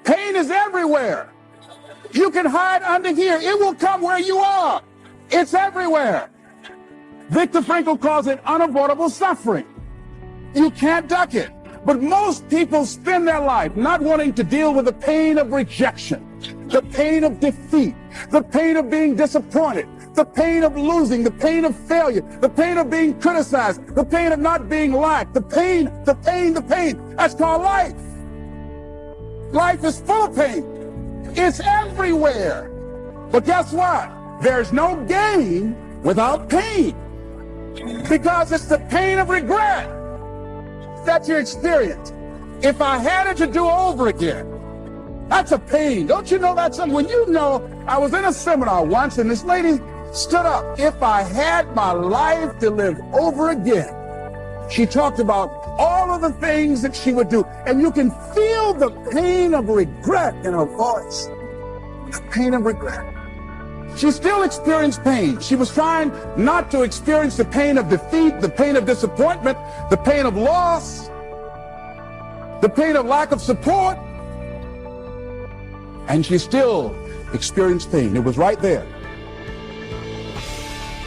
Pain is everywhere. You can hide under here. It will come where you are. It's everywhere. Viktor Frankl calls it unavoidable suffering. You can't duck it. But most people spend their life not wanting to deal with the pain of rejection, the pain of defeat, the pain of being disappointed, the pain of losing, the pain of failure, the pain of being criticized, the pain of not being liked, the pain. That's called life. Life is full of pain. It's everywhere. But guess what? There's no gain without pain, because it's the pain of regret that you experience. If I had it to do over again, that's a pain. Don't you know that's something? When you know, I was in a seminar once and this lady stood up. If I had my life to live over again, she talked about all of the things that she would do. And you can feel the pain of regret in her voice. The pain of regret. She still experienced pain. She was trying not to experience the pain of defeat, the pain of disappointment, the pain of loss, the pain of lack of support. And she still experienced pain. It was right there.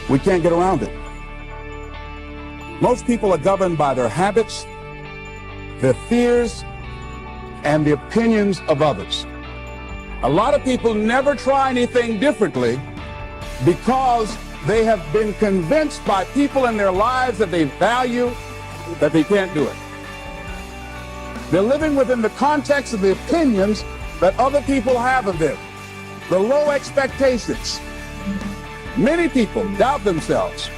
We can't get around it. Most people are governed by their habits, their fears, and the opinions of others. A lot of people never try anything differently because they have been convinced by people in their lives that they value that they can't do it. They're living within the context of the opinions that other people have of them, the low expectations. Many people doubt themselves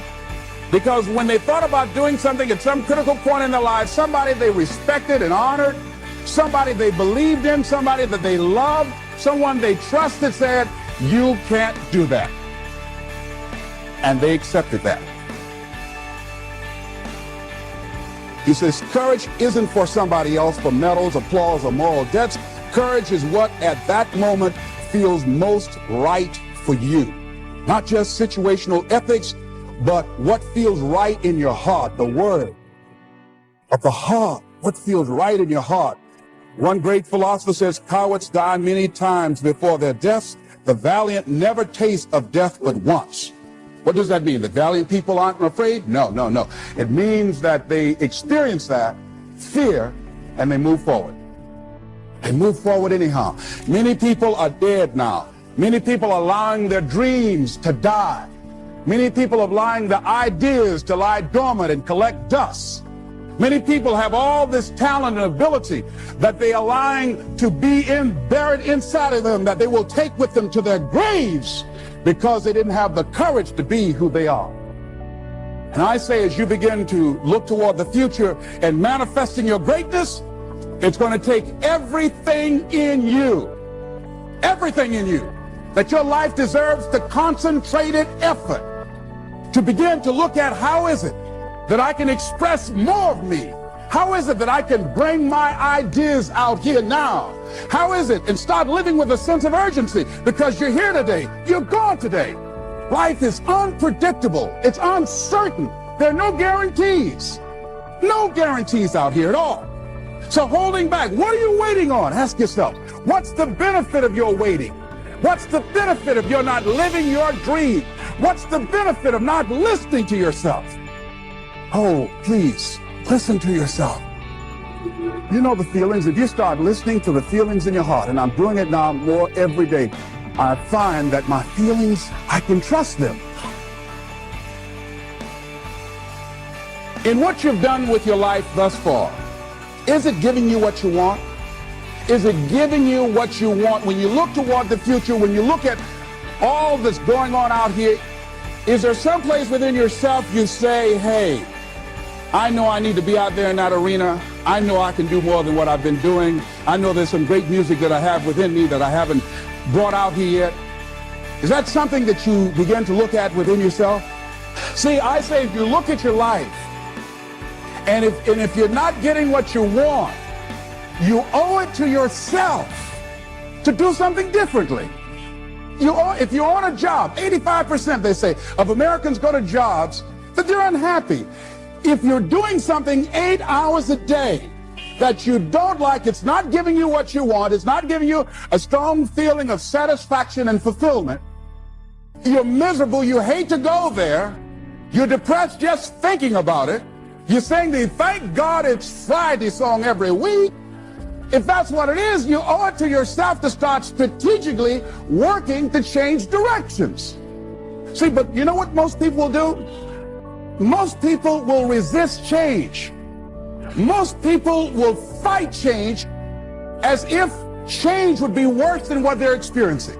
because when they thought about doing something at some critical point in their lives, somebody they respected and honored, somebody they believed in, somebody that they loved, someone they trusted said, you can't do that. And they accepted that. He says, courage isn't for somebody else, for medals, applause, or moral debts. Courage is what at that moment feels most right for you. Not just situational ethics, but what feels right in your heart, the word of the heart, what feels right in your heart. One great philosopher says, cowards die many times before their deaths. The valiant never taste of death but once. What does that mean? The valiant people aren't afraid? No. It means that they experience that fear and they move forward. They move forward anyhow. Many people are dead now. Many people are allowing their dreams to die. Many people are allowing the ideas to lie dormant and collect dust. Many people have all this talent and ability that they are allowing to be buried inside of them, that they will take with them to their graves because they didn't have the courage to be who they are. And I say, as you begin to look toward the future and manifesting your greatness, it's going to take everything in you, that your life deserves the concentrated effort to begin to look at how is it that I can express more of me? How is it that I can bring my ideas out here now? How is it? And start living with a sense of urgency, because you're here today, you're gone today. Life is unpredictable. It's uncertain. There are no guarantees. No guarantees out here at all. So holding back, what are you waiting on? Ask yourself, what's the benefit of your waiting? What's the benefit of your not living your dream? What's the benefit of not listening to yourself? Oh, please, listen to yourself. You know the feelings. If you start listening to the feelings in your heart, and I'm doing it now more every day, I find that my feelings, I can trust them. In what you've done with your life thus far, is it giving you what you want? Is it giving you what you want? When you look toward the future, when you look at all that's going on out here, is there some place within yourself you say, hey, I know I need to be out there in that arena. I know I can do more than what I've been doing. I know there's some great music that I have within me that I haven't brought out here yet. Is that something that you begin to look at within yourself? See, I say if you look at your life, and if you're not getting what you want, you owe it to yourself to do something differently. If you're on a job, 85%, they say, of Americans go to jobs that they're unhappy. If you're doing something 8 hours a day, that you don't like, it's not giving you what you want, it's not giving you a strong feeling of satisfaction and fulfillment, you're miserable, you hate to go there, you're depressed just thinking about it, you're saying the thank God it's Friday song every week, if that's what it is, you owe it to yourself to start strategically working to change directions. See, but you know what most people will do? Most people will resist change. Most people will fight change as if change would be worse than what they're experiencing.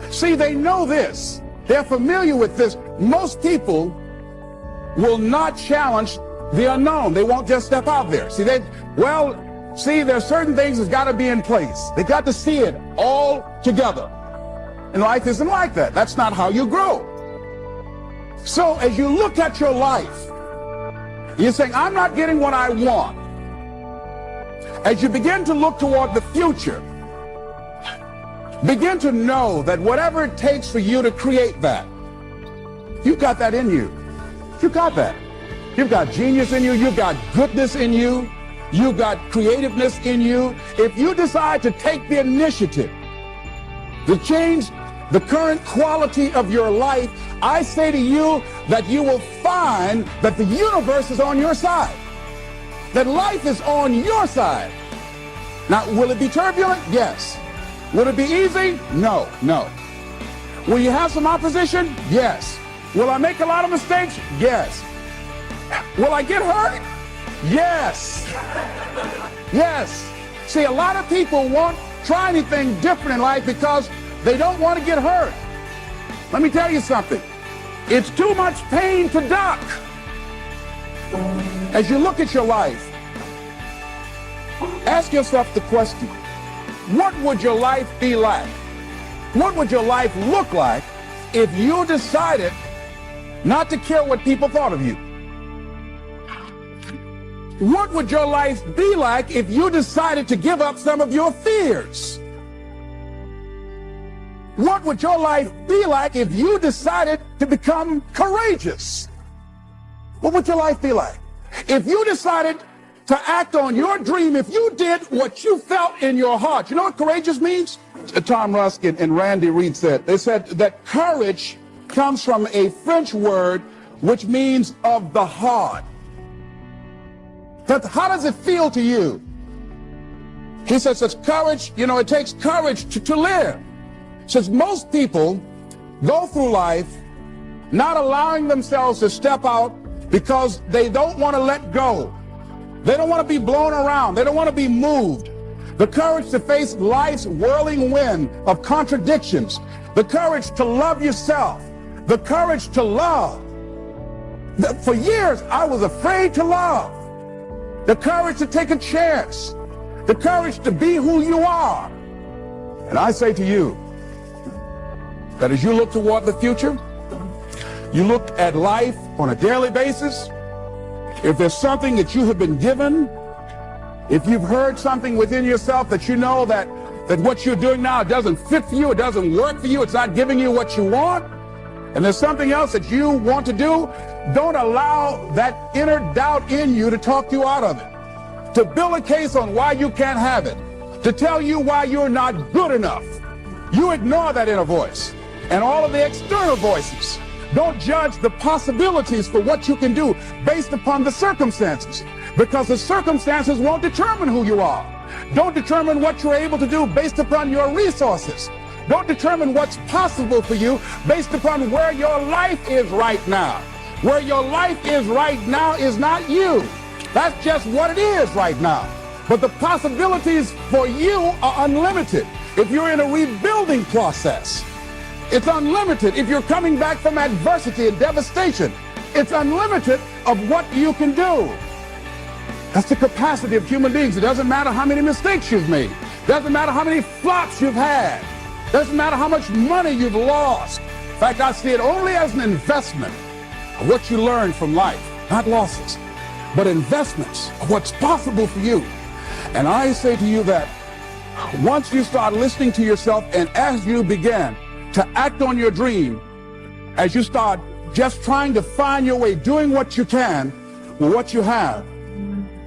See, they know this. They're familiar with this. Most people will not challenge the unknown. They won't just step out there. See, there's certain things that's got to be in place. They got to see it all together. And life isn't like that. That's not how you grow. So as you look at your life, you're saying, I'm not getting what I want. As you begin to look toward the future, begin to know that whatever it takes for you to create that, you've got that in you. You've got that. You've got genius in you. You've got goodness in you. You've got creativeness in you. If you decide to take the initiative to change the current quality of your life, I say to you that you will find that the universe is on your side, that life is on your side. Now, will it be turbulent? Yes. Will it be easy? No, no. Will you have some opposition? Yes. Will I make a lot of mistakes? Yes. Will I get hurt? Yes. Yes. See, a lot of people won't try anything different in life because they don't want to get hurt. Let me tell you something. It's too much pain to duck. As you look at your life, ask yourself the question, what would your life be like? What would your life look like if you decided not to care what people thought of you? What would your life be like if you decided to give up some of your fears? What would your life be like if you decided to become courageous? What would your life be like? If you decided to act on your dream, if you did what you felt in your heart. You know what courageous means? Tom Ruskin and Randy Reed said. They said that courage comes from a French word which means of the heart. How does it feel to you? He says it's courage, it takes courage to live. Says most people go through life not allowing themselves to step out because they don't want to let go. They don't want to be blown around. They don't want to be moved. The courage to face life's whirling wind of contradictions. The courage to love yourself. The courage to love. For years, I was afraid to love. The courage to take a chance. The courage to be who you are. And I say to you, that as you look toward the future, you look at life on a daily basis, if there's something that you have been given, if you've heard something within yourself that you know that what you're doing now doesn't fit for you, it doesn't work for you, it's not giving you what you want, and there's something else that you want to do, don't allow that inner doubt in you to talk you out of it, to build a case on why you can't have it, to tell you why you're not good enough. You ignore that inner voice and all of the external voices. Don't judge the possibilities for what you can do based upon the circumstances, because the circumstances won't determine who you are. Don't determine what you're able to do based upon your resources. Don't determine what's possible for you based upon where your life is right now. Where your life is right now is not you. That's just what it is right now. But the possibilities for you are unlimited. If you're in a rebuilding process, it's unlimited. If you're coming back from adversity and devastation, it's unlimited of what you can do. That's the capacity of human beings. It doesn't matter how many mistakes you've made. It doesn't matter how many flops you've had. It doesn't matter how much money you've lost. In fact, I see it only as an investment of what you learn from life, not losses, but investments of what's possible for you. And I say to you that once you start listening to yourself and as you begin to act on your dream, as you start just trying to find your way, doing what you can with what you have,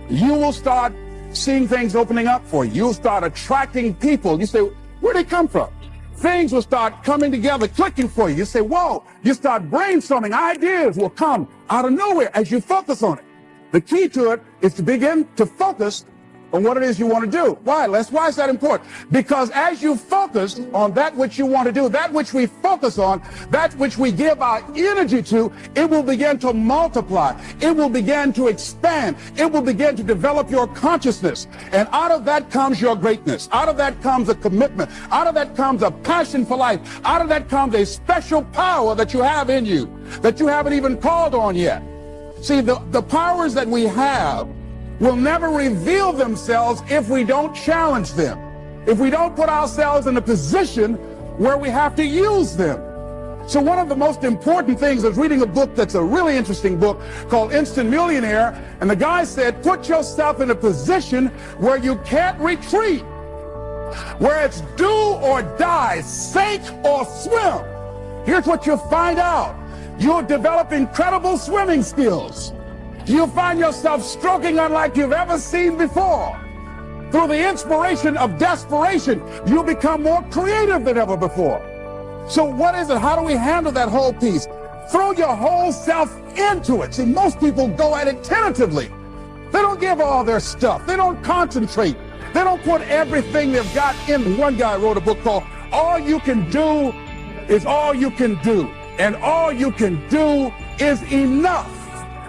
you will start seeing things opening up for you. You'll start attracting people. You say, where'd they come from? Things will start coming together, clicking for you. You say, whoa. You start brainstorming. Ideas will come out of nowhere as you focus on it. The key to it is to begin to focus on what it is you want to do. Why, Les? Why is that important? Because as you focus on that which you want to do, that which we focus on, that which we give our energy to, it will begin to multiply. It will begin to expand. It will begin to develop your consciousness. And out of that comes your greatness. Out of that comes a commitment. Out of that comes a passion for life. Out of that comes a special power that you have in you that you haven't even called on yet. See, the powers that we have will never reveal themselves if we don't challenge them, if we don't put ourselves in a position where we have to use them. So one of the most important things, I was reading a book that's a really interesting book called Instant Millionaire, and the guy said, put yourself in a position where you can't retreat, where it's do or die, sink or swim. Here's what you'll find out. You'll develop incredible swimming skills. You'll find yourself stroking unlike you've ever seen before. Through the inspiration of desperation, you'll become more creative than ever before. So what is it? How do we handle that whole piece? Throw your whole self into it. See, most people go at it tentatively. They don't give all their stuff. They don't concentrate. They don't put everything they've got in. One guy wrote a book called All You Can Do Is All You Can Do. And all you can do is enough.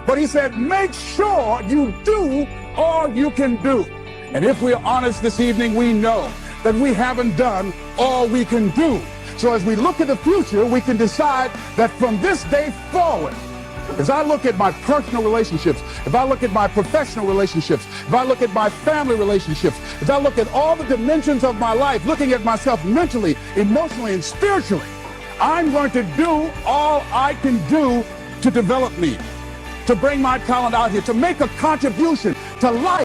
But he said, make sure you do all you can do. And if we're honest this evening, we know that we haven't done all we can do. So as we look at the future, we can decide that from this day forward, as I look at my personal relationships, if I look at my professional relationships, if I look at my family relationships, if I look at all the dimensions of my life, looking at myself mentally, emotionally, and spiritually, I'm going to do all I can do to develop me, to bring my talent out here, to make a contribution to life.